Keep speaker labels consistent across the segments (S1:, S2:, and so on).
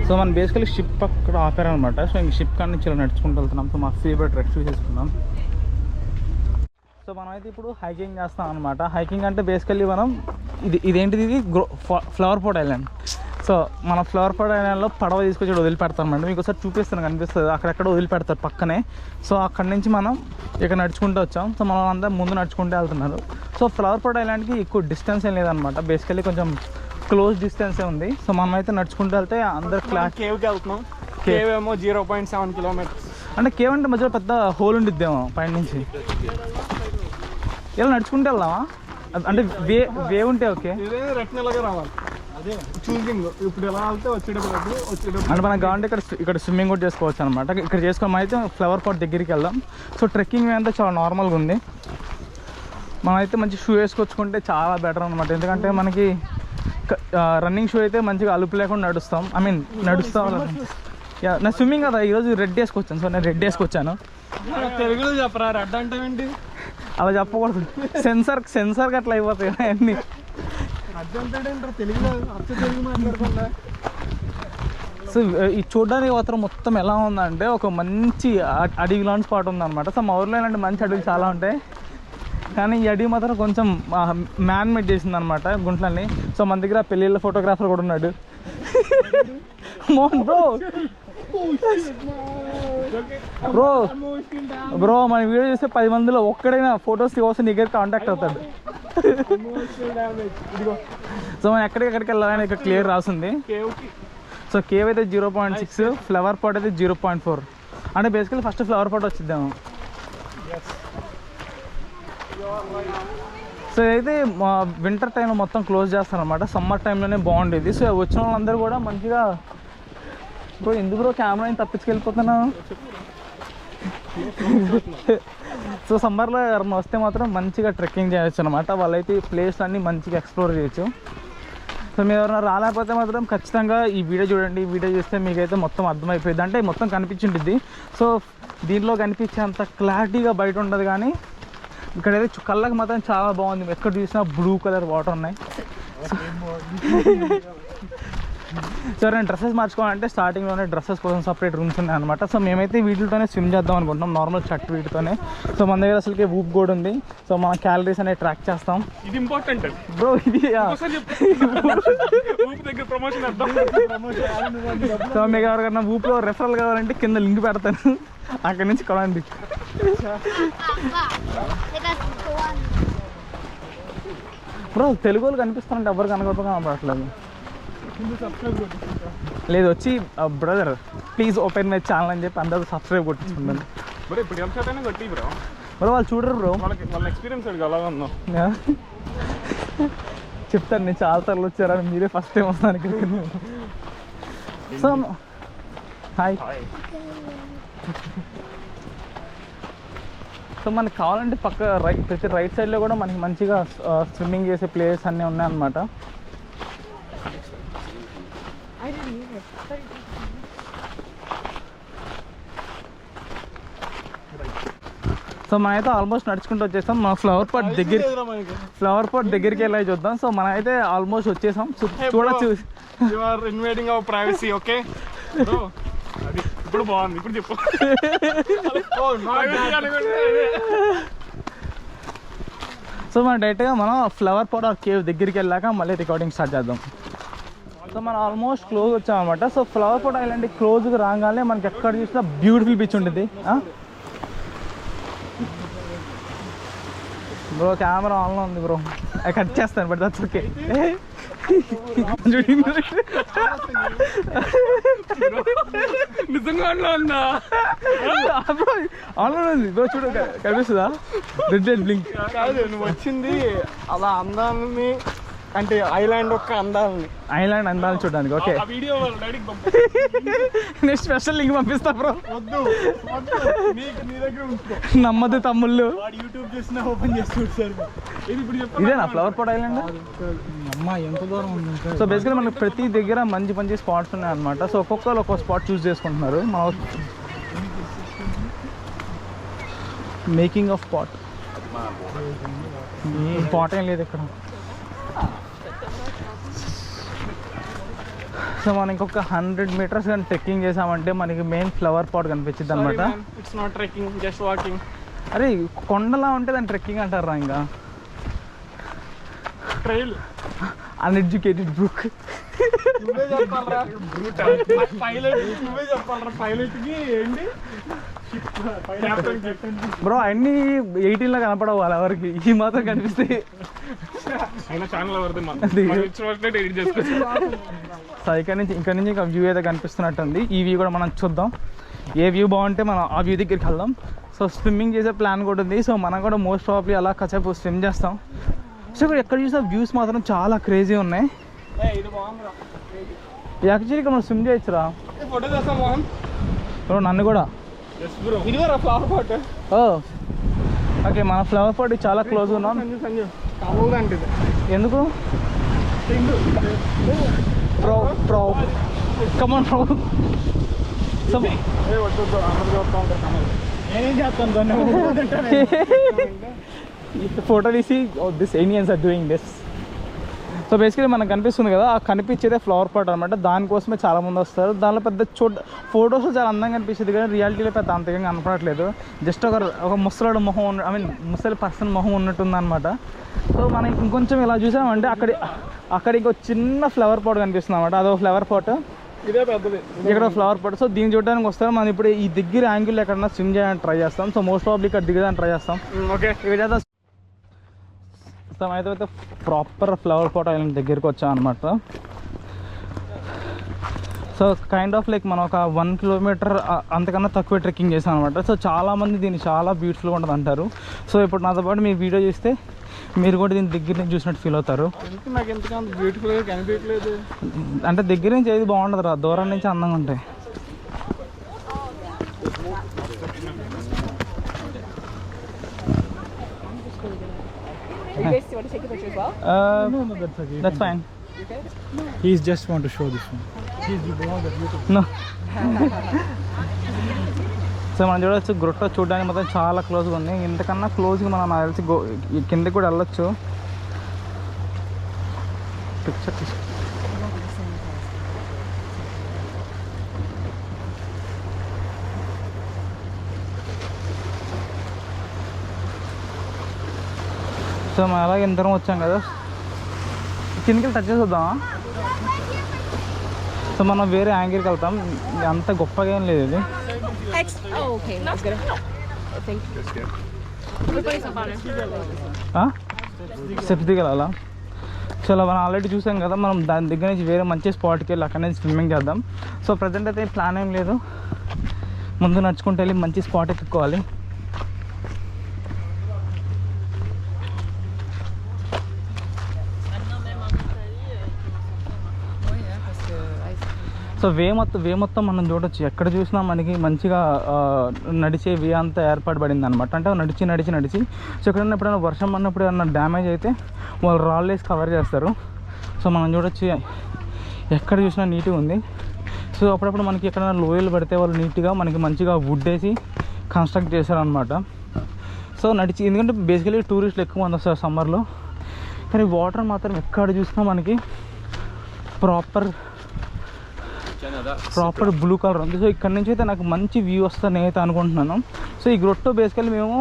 S1: So మనం basically ship అక్కడ ఆపారనమాట. So ఇంక షిప్ కాడ నుంచి ఇలా నడుచుకుంటూ వెళ్తున్నాం. సో మా ఫేవరెట్ రెస్ట్ చేసుకున్నాం. సో మనమైతే ఇప్పుడు హైకింగ్ చేస్తాం అనమాట. హైకింగ్ అంటే బేసికల్లీ మనం ఇదేంటిది, ఇది ఫ్లవర్ పాట్ ఐలాండ్. సో మన ఫ్లవర్ పాట్ ఐలాండ్లో పడవ తీసుకొచ్చి వదిలిపెడతాం మేడం. మీకు ఒకసారి చూపిస్తాను, కనిపిస్తుంది అక్కడెక్కడ వదిలిపెడతారు పక్కనే. సో అక్కడి నుంచి మనం ఇక్కడ నడుచుకుంటూ వచ్చాం. సో మనం అందరం ముందు నడుచుకుంటూ వెళ్తున్నారు. సో ఫ్లవర్ పాట్ ఐలాండ్కి ఎక్కువ డిస్టెన్స్ ఏం లేదనమాట, బేసికల్లీ కొంచెం క్లోజ్ డిస్టెన్సే ఉంది. సో మనం అయితే నడుచుకుంటూ వెళ్తే అందరు
S2: కేవ్కి వెళ్తున్నాం. కేవ్ ఏమో 0.7 కిలోమీటర్స్.
S1: అంటే కేవ్ అంటే మధ్యలో పెద్ద హోల్ ఉండిద్దేమో పైన నుంచి. ఇలా నడుచుకుంటూ వెళ్దామా? అంటే వే ఉంటే ఓకే.
S2: రత్నలాగా రావాలి, అదే చూసింగ్. ఇప్పుడు ఎలా వెళ్తే వచ్చేటప్పుడు
S1: అంటే మనకు కావాలంటే ఇక్కడ స్విమ్మింగ్ కూడా చేసుకోవచ్చు అనమాట. ఇక్కడ చేసుకోవడం అయితే ఫ్లవర్ పాట్ దగ్గరికి వెళ్దాం. సో ట్రెక్కింగ్ అంతా చాలా నార్మల్గా ఉంది. మనమైతే మంచి షూ వేసుకొచ్చుకుంటే చాలా బెటర్ అనమాట. ఎందుకంటే మనకి రన్నింగ్ షూ అయితే మంచిగా అలుపు లేకుండా నడుస్తాం. నడుస్తాం. నా స్విమ్మింగ్ కదా ఈరోజు రెడ్ వేసుకొచ్చాను. సో నేను రెడ్ వేసుకొచ్చాను.
S2: తెలుగులో చెప్పరా రెడ్ అంటే ఏంటి?
S1: అలా చెప్పకూడదు, సెన్సార్కి అట్లా అయిపోతాయి అన్నీ.
S2: తెలుగులో తెలుగు మాట్లాడకుండా.
S1: సో ఈ చూడడానికి మాత్రం మొత్తం ఎలా ఉందంటే ఒక మంచి అడవి లాంటి స్పాట్ ఉందన్నమాట. సో మా ఊర్లో ఇలాంటి మంచి అడవులు చాలా ఉంటాయి, కానీ ఈ అడవి మాత్రం కొంచెం మ్యాన్ మేడ్ చేసింది అనమాట గుంట్లన్నీ. సో మన దగ్గర పెళ్ళిళ్ళ ఫోటోగ్రాఫర్ కూడా ఉన్నాడు, మోహన్ బ్రో. బ్రో మన వీడియో చూస్తే 10 మందిలో ఒక్కడైనా ఫొటోస్ కోసం నీ దగ్గర కాంటాక్ట్ అవుతాడు. సో మనం ఎక్కడికి వెళ్ళాలని ఇక్కడ క్లియర్ రాసింది. సో కేవ్ అయితే 0.6, ఫ్లవర్ పాట్ అయితే 0.4. అంటే బేసికలీ ఫస్ట్ ఫ్లవర్ పాట్ వచ్చిద్దాము. సో ఇదైతే వింటర్ టైంలో మొత్తం క్లోజ్ చేస్తారు అనమాట. సమ్మర్ టైంలోనే బాగుండేది. సో వచ్చిన వాళ్ళందరూ కూడా మంచిగా బ్రో ఎందుకు కెమెరా తప్పించుకెళ్ళిపోతున్నా. సో సమ్మర్లో ఎవరైనా వస్తే మాత్రం మంచిగా ట్రెక్కింగ్ చేయొచ్చు అనమాట. వాళ్ళైతే ఈ ప్లేస్ అన్నీ మంచిగా ఎక్స్ప్లోర్ చేయొచ్చు. సో మీరు ఎవరైనా రాలేకపోతే మాత్రం ఖచ్చితంగా ఈ వీడియో చూడండి. ఈ వీడియో చూస్తే మీకైతే మొత్తం అర్థమైపోయింది, అంటే మొత్తం కనిపించింటుంది. సో దీంట్లో కనిపించేంత క్లారిటీగా బయట ఉండదు, కానీ ఇక్కడైతే కళ్ళకి మాత్రం చాలా బాగుంది. ఎక్కడ చూసినా బ్లూ కలర్ వాటర్ ఉన్నాయి. సో నేను డ్రెస్సెస్ మార్చుకోవాలంటే స్టార్టింగ్లోనే డ్రెస్సెస్ కోసం సపరేట్ రూమ్స్ ఉన్నాయి అనమాట. సో మేమైతే వీటితోనే స్విమ్ చేద్దాం అనుకుంటున్నాం, నార్మల్ షర్ట్ వీటితోనే. సో మన దగ్గర అసలుకి ఊప్ కూడా ఉంది. సో మన క్యాలరీస్ అనేది ట్రాక్ చేస్తాం.
S2: ఇది ఇంపార్టెంట్
S1: బ్రో, ఇది సో మీకు ఎవరికైనా ఊప్లో రెఫరల్ కావాలంటే కింద లింక్ పెడతాను, అక్కడి నుంచి కొనండి. బ్రో తెలుగులో కనిపిస్తానంటే ఎవరు కనపడట్లేదు. లేదు వచ్చి brother please open my channel అని చెప్పి అందరూ సబ్స్క్రైబ్ కొట్టించుకుంటాను. బ్రో వాళ్ళు చూడరు బ్రో,
S2: వాళ్ళ ఎక్స్పీరియన్స్ అలా ఉందో
S1: చెప్తాను. నేను చాలా సార్లు వచ్చారని, మీరే ఫస్ట్ టైం వస్తాను ఇక్కడికి. So hi. సో మనకు కావాలంటే ప్రతి రైట్ సైడ్లో కూడా మనకి మంచిగా స్విమ్మింగ్ చేసే ప్లేస్ అన్నీ ఉన్నాయన్నమాట. సో మనమైతే ఆల్మోస్ట్ నడుచుకుంటూ వచ్చేసాం. మన ఫ్లవర్ పాట్ దగ్గరికి వెళ్ళి చూద్దాం. సో మనమైతే ఆల్మోస్ట్ వచ్చేసాం. చూడొచ్చు.
S2: Inviting hour privacy. ఓకే ఇప్పుడు బాగుంది, ఇప్పుడు చెప్పు.
S1: సో మన డైరెక్ట్గా మనం ఫ్లవర్ పాట్ ఆర్ కేవ్ దగ్గరికి వెళ్ళాక మళ్ళీ రికార్డింగ్ స్టార్ట్ చేద్దాం. సో మనం ఆల్మోస్ట్ క్లోజ్ వచ్చామన్నమాట. సో ఫ్లవర్ పాట్ ఐలాండ్ క్లోజ్గా రాగానే మనకి ఎక్కడ చూసినా బ్యూటిఫుల్ బీచ్ ఉంటుంది. బ్రో కెమెరా ఆన్లో ఉంది బ్రో, కట్ చేస్తాను బట్ దట్స్ ఓకే.
S2: నిజంగా ఆన్లో ఉందా?
S1: ఆన్లో ఉంది బ్రో, చూడు కనిపిస్తుందా రెడ్ బ్లింక్.
S2: కాదు నువ్వు వచ్చింది అలా అందాలని, అంటే ఐలాండ్ యొక్క
S1: అందాలు చూడడానికి. ఓకే నేను స్పెషల్ లింక్ పంపిస్తా బ్రో. నమ్మదు తమ్ముళ్ళు.
S2: యూట్యూబ్ చేసిన ఓపెన్ చేసి చూసారు.
S1: ఇదేనా ఫ్లవర్ పాట్ ఐలాండ్? అమ్మా ఎంత దూరం ఉంది. సో బేసికలీ మనకి ప్రతి దగ్గర మంచి స్పాట్స్ ఉన్నాయి అనమాట. సో ఒక్కొక్కరు ఒక్కొక్క స్పాట్ చూస్ చేసుకుంటున్నారు. మేకింగ్ ఆఫ్ పాట్ ఏం లేదు ఇక్కడ. సో సో మనం ఇంకొక 100 meters కానీ ట్రెక్కింగ్ చేసామంటే మనకి మెయిన్ ఫ్లవర్ పాట్ కనిపించింది అనమాట.
S2: It's not trekking, just walking.
S1: అరే కొండలా ఉంటే దాన్ని ట్రెక్కింగ్ అంటారా? ఇంకా
S2: ట్రైల్.
S1: Uneducated book.
S2: నువ్వే చెప్పాలరా పైలట్, నువ్వే చెప్పాలరా పైలట్కి ఏంటి
S1: బ్రో. అన్నీ 18లో కనపడవు వాళ్ళు ఎవరికి, ఈ మాత్రం కనిపిస్తాయి.
S2: అయినా ఛానల్ ఎవరిది, మనం ఇచ్చిన వాటిని ఎడిట్ చేసుకోవచ్చు.
S1: సో ఇక్కడ నుంచి ఇంకా వ్యూ అయితే కనిపిస్తున్నట్టుంది. ఈ వ్యూ కూడా మనం చూద్దాం. ఏ వ్యూ బాగుంటే మనం ఆ వ్యూ దగ్గరికి వెళ్దాం. సో స్విమ్మింగ్ చేసే ప్లాన్ కూడా ఉంది. సో మనం కూడా మోస్ట్ ప్రాబ్లీ అలా కాసేపు స్విమ్ చేస్తాం. సో ఇక్కడ ఎక్కడ చూసినా వ్యూస్ మాత్రం చాలా క్రేజీ ఉన్నాయి.
S2: ఇది బాగుందిరా.
S1: యాక్చువల్లీ ఇక్కడ మనం స్విమ్ చేయొచ్చురా.
S2: ఫోటో చేస్తాం మోహన్.
S1: బ్రో నన్ను కూడా.
S2: ఇది ఫ్లవర్ పాట్.
S1: ఓకే, మన ఫ్లవర్ పాట్ చాలా క్లోజ్ ఉన్నాం.
S2: అంటే
S1: ఎందుకు ప్రో కమాన్ ప్రో.
S2: నేనేం చేస్తాను
S1: ఫోటో తీసి this aliens are doing this. So basically మనకు కనిపిస్తుంది కదా, ఆ కనిపించేదే ఫ్లవర్ పాట్ అనమాట. దానికోసమే చాలామంది వస్తారు. దానిలో పెద్ద ఫొటోస్లో చాలా అందంగా కనిపిస్తుంది, కానీ రియాలిటీలో పెద్ద అంతగా కనపడట్లేదు. జస్ట్ ఒక ముసలాడు మొహం ముసలి పర్సన్ మొహం ఉన్నట్టుందన్నమాట. సో మనం ఇంకొంచెం ఇలా చూసామంటే అక్కడ ఇంకో చిన్న ఫ్లవర్ పాట్ కనిపిస్తుంది అనమాట. అదో ఫ్లవర్ పాట్,
S2: ఇదే పెద్దది,
S1: ఇక్కడ ఫ్లవర్ పాట్. సో దీన్ని చూడడానికి వస్తారు. మనం ఇప్పుడు ఈ దగ్గర యాంగిల్ ఎక్కడన్నా స్విమ్ చేయడానికి ట్రై చేస్తాం. సో మోస్ట్ ప్రాబ్లీ ఇక్కడ దిగడానికి ట్రై చేస్తాం.
S2: ఓకే,
S1: ఇక్కడ చేద్దాం. అయితే ప్రాపర్ ఫ్లవర్ పాట్ ఐలాండ్ దగ్గరికి వచ్చాం అనమాట. సో కైండ్ ఆఫ్ లైక్ మనం ఒక 1 kilometer అంతకన్నా తక్కువ ట్రెక్కింగ్ చేసాం అనమాట. సో చాలామంది దీన్ని చాలా బ్యూటిఫుల్గా ఉంటుంది అంటారు. సో ఇప్పుడు నాతో పాటు మీరు వీడియో చూస్తే మీరు కూడా దీని దగ్గర నుంచి చూసినట్టు ఫీల్ అవుతారు.
S2: నాకు ఎంతకంత బ్యూటిఫుల్గా కనిపించలేదు
S1: అంటే దగ్గర నుంచి ఏది బాగుండదు రా, దూరం నుంచి అందంగా ఉంటాయి.
S3: You guys want to take a picture as well?
S2: No, that's okay.
S1: That's fine.
S2: He's just want to show this one. He's the blogger, YouTube.
S1: No. So మనం చూడవచ్చు గ్రొట్టో చూడడానికి మొత్తం చాలా క్లోజ్గా ఉంది. ఇంతకన్నా క్లోజ్గా మనం నాకు తెలిసి కిందకి కూడా వెళ్ళొచ్చు. పిక్చర్ తీసు. సో మనం అలాగే ఇంతరం వచ్చాం కదా, కిందకి టచ్ చేద్దామా? సో మనం వేరే యాంగిల్కి వెళ్తాం. అంత గొప్పగా ఏం లేదు ఇది.
S3: Oh, okay. That's good. Thank you.
S1: Steps దిగాల. సో అలా మనం ఆల్రెడీ చూసాం కదా, మనం దాని దగ్గర నుంచి వేరే మంచి స్పాట్కి వెళ్ళి అక్కడ నుంచి స్విమ్మింగ్ చేద్దాం. సో ప్రజెంట్ అయితే ప్లాన్ ఏం లేదు, ముందు నడుచుకుంటూ వెళ్ళి మంచి స్పాట్ ఎత్తుక్కోవాలి. సో వే మొత్తం మనం చూడొచ్చు. ఎక్కడ చూసినా మనకి మంచిగా నడిచే వే అంతా ఏర్పడబడింది అనమాట. అంటే నడిచి సో ఎక్కడన్నా ఎప్పుడైనా వర్షం పడినప్పుడు ఏమన్నా డ్యామేజ్ అయితే వాళ్ళు రాళ్ళు వేసి కవర్ చేస్తారు. సో మనం చూడొచ్చు ఎక్కడ చూసినా నీట్గా ఉంది. సో అప్పుడప్పుడు మనకి ఎక్కడైనా లోయలు పడితే వాళ్ళు నీట్గా మనకి మంచిగా వుడ్ వేసి కన్స్ట్రక్ట్ చేశారనమాట. సో ఎందుకంటే బేసికలీ టూరిస్టులు ఎక్కువ మంది వస్తారు సమ్మర్లో, కానీ వాటర్ మాత్రం ఎక్కడ చూసినా మనకి ప్రాపర్ బ్లూ కలర్ ఉంది. సో ఇక్కడ నుంచి అయితే నాకు మంచి వ్యూ వస్తుంది నేనైతే అనుకుంటున్నాను. సో ఈ గ్రొట్టో బేసికల్లీ మేము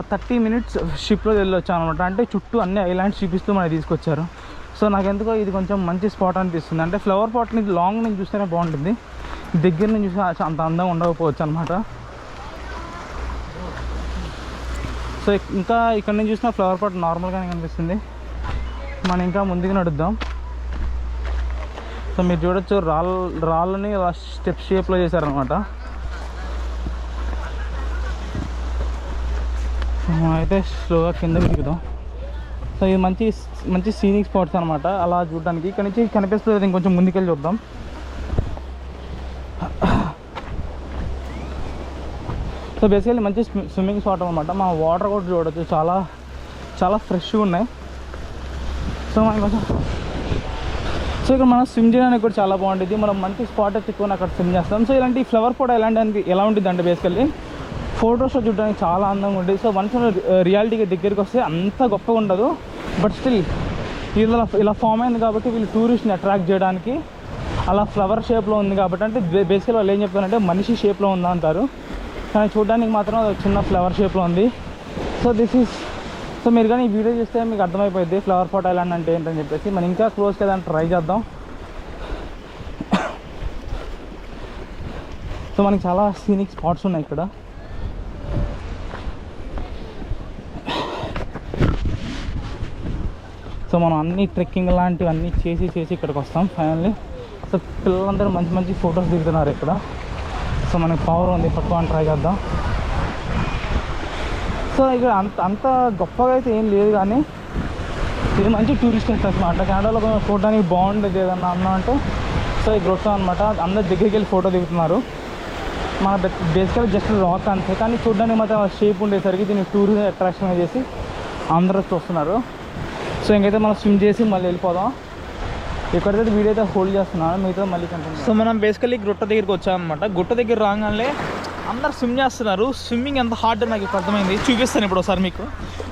S1: 30 minutes షిప్లో వెళ్ళొచ్చాం అనమాట. అంటే చుట్టూ అన్ని ఐలాండ్స్ చూపిస్తూ మనకి తీసుకొచ్చారు. సో నాకు ఎందుకో ఇది కొంచెం మంచి స్పాట్ అనిపిస్తుంది. అంటే ఫ్లవర్ పాట్ని లాంగ్ నుంచి చూస్తేనే బాగుంటుంది, దగ్గర నుంచి చూస్తే అంత అందంగా ఉండకపోవచ్చు అనమాట. సో ఇంకా ఇక్కడ నుంచి చూసిన ఫ్లవర్ పాట్ నార్మల్గానే కనిపిస్తుంది. మనం ఇంకా ముందుకు నడుద్దాం. సో మీరు చూడొచ్చు రాళ్ళని స్టెప్ షేప్లో చేశారనమాట. అయితే స్లోగా కిందకి దిగుదాం. సో ఇది మంచి సీనిక్ స్పాట్స్ అనమాట అలా చూడడానికి. ఇక్కడ నుంచి కనిపిస్తుంది, ఇంకొంచెం ముందుకెళ్ళి చూద్దాం. సో బేసికల్లీ మంచి స్విమ్మింగ్ స్పాట్ అనమాట. మా వాటర్ కూడా చూడవచ్చు, చాలా చాలా ఫ్రెష్గా ఉన్నాయి. సో ఇక్కడ మనం స్విమ్ చేయడానికి కూడా చాలా బాగుంటుంది. మనం మంచి స్పాట్ ఎత్తుకొని అక్కడ స్విమ్ చేస్తాం. సో ఇలాంటి ఫ్లవర్ పాట్ ఎలా ఉంటుంది అంటే బేసికల్లీ ఫొటోస్లో చూడడానికి చాలా అందంగా ఉంటుంది. సో వన్స్ రియాలిటీకి దగ్గరికి వస్తే అంత గొప్పగా ఉండదు, బట్ స్టిల్ ఇలా ఫామ్ అయింది కాబట్టి వీళ్ళు టూరిస్ట్ని అట్రాక్ట్ చేయడానికి అలా ఫ్లవర్ షేప్లో ఉంది కాబట్టి, అంటే బేసికల్ వాళ్ళు ఏం చెప్తారంటే మనిషి షేప్లో ఉందా అంటారు, కానీ చూడడానికి మాత్రం అది చిన్న ఫ్లవర్ షేప్లో ఉంది. సో మీరు కానీ ఈ వీడియో చూస్తే మీకు అర్థమైపోయింది ఫ్లవర్ పాట్ ఐలాండ్ అంటే ఏంటని చెప్పేసి. మనం ఇంకా క్లోజ్గా దాన్ని ట్రై చేద్దాం. సో మనకి చాలా సీనిక్ స్పాట్స్ ఉన్నాయి ఇక్కడ. సో మనం అన్ని ట్రెక్కింగ్ లాంటివి అన్నీ చేసి ఇక్కడికి వస్తాం ఫైనల్లీ. సో పిల్లలందరూ మంచి ఫొటోస్ దిగుతున్నారు ఇక్కడ. సో మనకి పవర్ ఉంది, పట్టుకొని ట్రై చేద్దాం. సో ఇక్కడ అంత గొప్పగా అయితే ఏం లేదు, కానీ ఇది మంచి టూరిస్ట్ ప్లేస్ అనమాట. కెనడాలో చూడడానికి బాగుండేది ఏదన్నా అన్నా అంటే సో ఈ గ్రొట్టో అనమాట. అందరు దగ్గరికి వెళ్ళి ఫోటో దిగుతున్నారు. మన బేసికల్గా జస్ట్ రాక్ అంతే, కానీ చూడడానికి మాత్రం షేప్ ఉండేసరికి దీన్ని టూరిజం అట్రాక్షన్గా చేసి అందరూ చూస్తున్నారు. సో ఇంకైతే మనం స్విమ్ చేసి మళ్ళీ వెళ్ళిపోదాం. ఇక్కడైతే వీడియో అయితే హోల్డ్ చేస్తున్నాను, మిగతా మళ్ళీ కంటిన్యూ. సో మనం బేసికల్లీ గుట్ట దగ్గరికి వచ్చామన్నమాట. గుట్ట దగ్గర రాగానే అందరు స్విమ్ చేస్తున్నారు. స్విమ్మింగ్ ఎంత హార్డ్ నాకు ఇప్పుడు అర్థమైంది. చూపిస్తాను ఇప్పుడు ఒకసారి మీకు.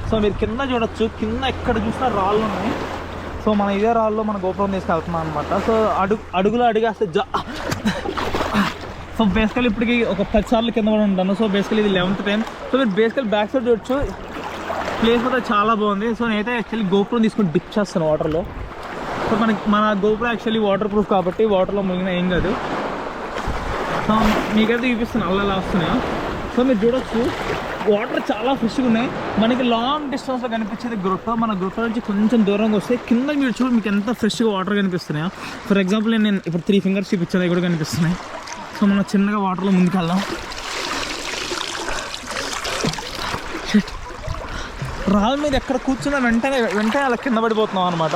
S1: సో మీరు కింద చూడొచ్చు, కింద ఎక్కడ చూసినా రాళ్ళు ఉన్నాయి. సో మనం ఇదే రాళ్ళలో మన గోపురం తీసుకెళ్తున్నాం అనమాట. సో అడుగులో అడిగేస్తే సో బేసికల్ ఇప్పటికి ఒక 10 సార్లు కింద పడి ఉంటాను. సో బేసికల్ ఇది 11th టైం. సో మీరు బేసికల్ బ్యాక్ సైడ్ చూడొచ్చు, ప్లేస్ అయితే చాలా బాగుంది. సో నేనైతే యాక్చువల్లీ గోపురం తీసుకొని డిప్ చేస్తాను వాటర్లో. సో మన గోపురం యాక్చువల్లీ వాటర్ ప్రూఫ్ కాబట్టి వాటర్లో మునిగినా ఏం కాదు. సో మీకైతే చూపిస్తాను అలా వస్తున్నాయా. సో మీరు చూడొచ్చు వాటర్ చాలా ఫ్రెష్గా ఉన్నాయి. మనకి లాంగ్ డిస్టెన్స్లో కనిపించేది గ్రొట్టో. మన గ్రొట్టో నుంచి కొంచెం దూరంగా వస్తే కింద మీరు చూడు మీకు ఎంత ఫ్రెష్గా వాటర్ కనిపిస్తున్నాయా. ఫర్ ఎగ్జాంపుల్ నేను ఇప్పుడు 3 ఫింగర్స్ చూపించాను, అవి కూడా కనిపిస్తున్నాయి. సో మనం చిన్నగా వాటర్లో ముందుకెళ్దాం. రాళ్ళ మీద ఎక్కడ కూర్చున్నా వెంటనే అలా కింద పడిపోతున్నాం అనమాట.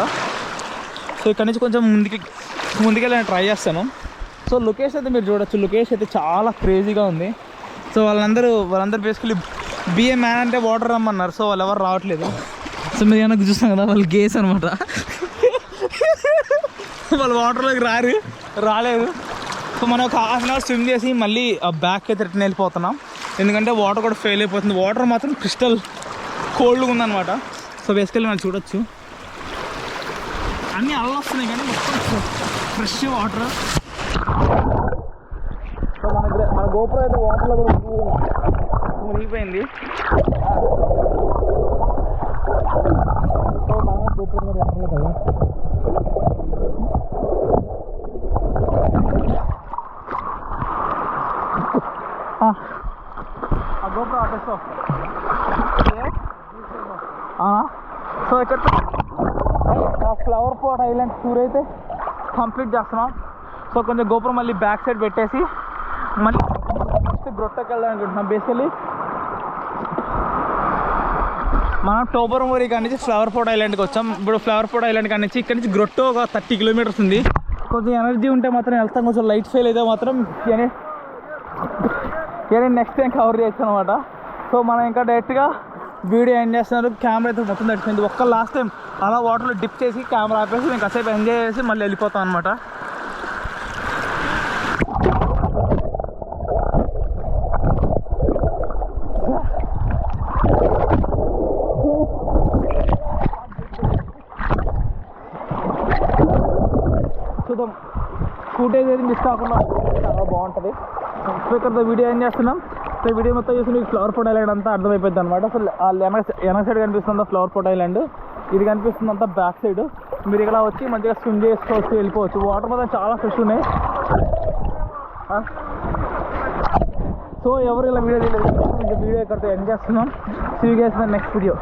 S1: సో ఇక్కడ నుంచి కొంచెం ముందుకెళ్ళి ట్రై చేస్తాను. సో లొకేషన్ అయితే మీరు చూడొచ్చు, లొకేషన్ అయితే చాలా క్రేజీగా ఉంది. సో వాళ్ళందరూ బేసికలీ బిఏ మ్యాన్ అంటే వాటర్ రమ్మన్నారు. సో వాళ్ళు ఎవరు రావట్లేదు. సో మీరు ఏమన్నా చూస్తాం కదా, వాళ్ళు గేస్ అనమాట. వాళ్ళు వాటర్లోకి రాలేదు. సో మనం ఒక ½ అవర్ స్విమ్ చేసి మళ్ళీ బ్యాక్ అయితే రిటర్న్ వెళ్ళిపోతున్నాం. ఎందుకంటే వాటర్ కూడా ఫెయిల్ అయిపోతుంది. వాటర్ మాత్రం క్రిస్టల్ కోల్డ్గా ఉందన్నమాట. సో బేసికల్లీ మనం చూడొచ్చు అన్నీ అలా వస్తున్నాయి, కానీ మొత్తం ఫ్రెష్ వాటర్. సో మన గోపురం అయితే వాటర్లో కూడా మునిగిపోయింది. సో మన గోపురం మీద వాటర్లో కదా. ఆ గోపురం ఆపేస్తా. సో ఇక్కడ ఫ్లవర్ పాట్ ఐలాండ్ టూర్ అయితే కంప్లీట్ చేస్తున్నాం. సో కొంచెం గోపురం మళ్ళీ బ్యాక్ సైడ్ పెట్టేసి మళ్ళీ గ్రొట్టోకి వెళ్దాం అనుకుంటున్నాం. బేసికలీ మనం టోబోరోమోరీ కాడి నుంచి ఫ్లవర్ పాట్ ఐలాండ్కి వచ్చాం. ఇప్పుడు ఫ్లవర్ పాట్ ఐలాండ్ కాడి నుంచి ఇక్కడ నుంచి గ్రొట్టో ఒక 30 కిలోమీటర్స్ ఉంది. కొంచెం ఎనర్జీ ఉంటే మాత్రం వెళ్తాం, కొంచెం లైట్ ఫెయిల్ అయితే మాత్రం నెక్స్ట్ టైం కవర్ చేయొచ్చు అనమాట. సో మనం ఇంకా డైరెక్ట్గా వీడియో ఎండ్ చేస్తున్నారు. కెమెరా అయితే మొత్తం తడిపోయింది. ఒక్క లాస్ట్ టైం అలా వాటర్లో డిప్ చేసి కెమెరా ఆపేసి మేము కాసేపు ఎంజాయ్ చేసి మళ్ళీ వెళ్ళిపోతాం అనమాట. చూద్దాం ఫుటేజ్ ఏది మిస్ కాకుండా చాలా బాగుంటుంది. సో ఇక్కడ వీడియో ఏం చేస్తున్నాం. సో వీడియో మొత్తం చూసి మీకు ఫ్లవర్ పాట్ ఐలాండ్ అంతా అర్థమైపోద్ది అనమాట. సో వెనక సైడ్ కనిపిస్తుందా ఫ్లవర్ పాట్ ఐలాండ్, ఇది కనిపిస్తుంది అంతా బ్యాక్ సైడ్. మీరు ఇక్కడ వచ్చి మంచిగా స్విమ్ చేసుకోవచ్చు, వెళ్ళిపోవచ్చు. వాటర్ మాత్రం చాలా ఫ్రెష్ ఉన్నాయి. సో ఎవరు ఇలా వీడియో తీయలేదు, వీడియో ఇక్కడితో ఎండ్ చేస్తున్నాం. See you guys in the next video.